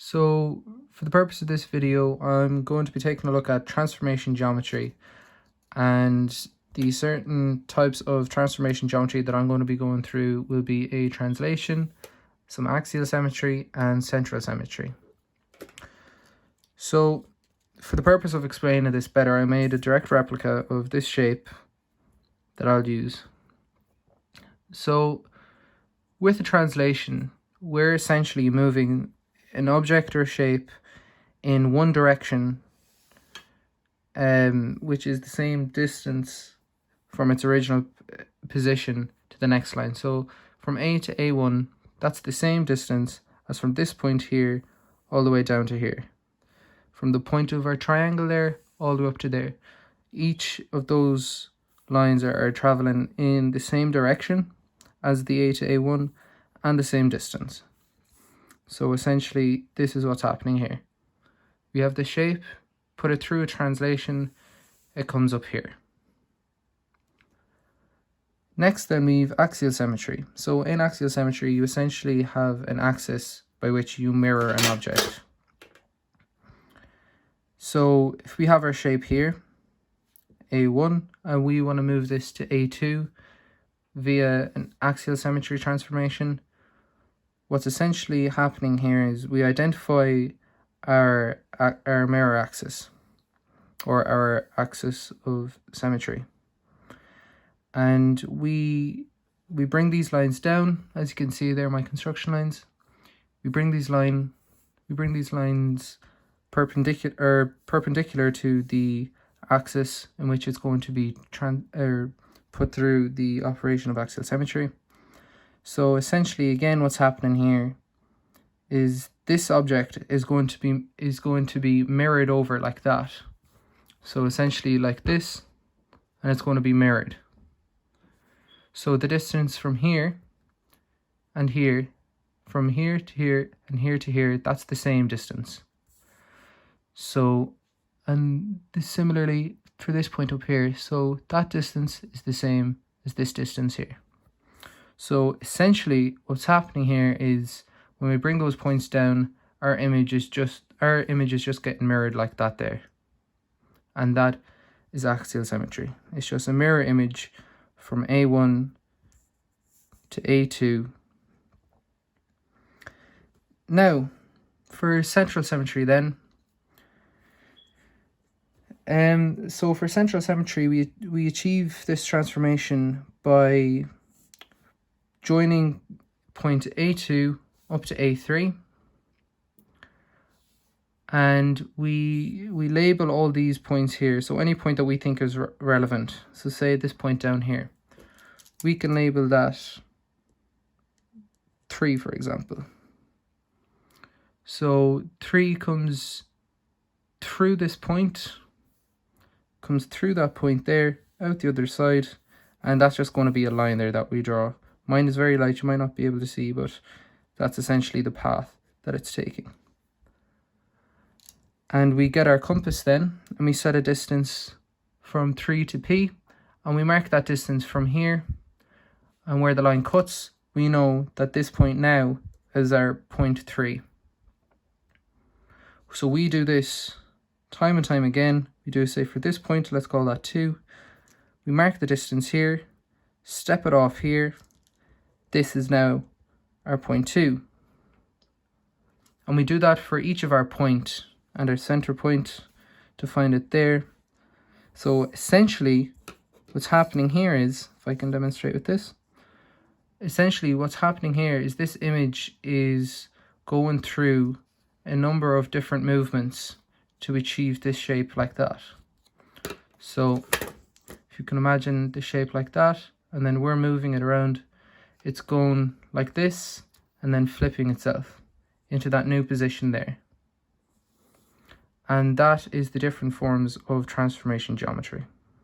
So for the purpose of this video, I'm going to be taking a look at transformation geometry and the certain types of transformation geometry that I'm going to be going through will be a translation, some axial symmetry and central symmetry. So for the purpose of explaining this better, I made a direct replica of this shape that I'll use. So with a translation, we're essentially moving an object or shape in one direction, which is the same distance from its original position to the next line. So from A to A1, that's the same distance as from this point here all the way down to here. From the point of our triangle there all the way up to there. Each of those lines are traveling in the same direction as the A to A1 and the same distance. So essentially this is what's happening here. We have the shape, put it through a translation, it comes up here. Next then we have axial symmetry. So in axial symmetry you essentially have an axis by which you mirror an object. So if we have our shape here, A1, and we want to move this to A2 via an axial symmetry transformation, what's essentially happening here is we identify our mirror axis, or our axis of symmetry, and we bring these lines down. As you can see, they're my construction lines. We bring these lines perpendicular to the axis in which it's going to be put through the operation of axial symmetry. So essentially, again, what's happening here is this object is going to be mirrored over like that. So essentially like this, and it's going to be mirrored. So the distance from here and here, from here to here and here to here, that's the same distance. So, and similarly for this point up here, so that distance is the same as this distance here. So essentially what's happening here is when we bring those points down, our image is just getting mirrored like that there. And that is axial symmetry. It's just a mirror image from A1 to A2. Now, for central symmetry then, so for central symmetry, we achieve this transformation by joining point A2 up to A3, and we label all these points here. So any point that we think is relevant, so say this point down here, we can label that 3, for example. So 3 comes through this point, comes through that point there, out the other side, and that's just going to be a line there that we draw. Mine is very light, you might not be able to see, but that's essentially the path that it's taking. And we get our compass then, and we set a distance from 3 to P, and we mark that distance from here, and where the line cuts, we know that this point now is our point 3. So we do this time and time again. We do, say, for this point, let's call that 2. We mark the distance here, step it off here. This is now our point 2. And we do that for each of our point and our center point to find it there. So essentially what's happening here is, if I can demonstrate with this, essentially what's happening here is this image is going through a number of different movements to achieve this shape like that. So if you can imagine the shape like that, and then we're moving it around, it's going like this and then flipping itself into that new position there. And that is the different forms of transformation geometry.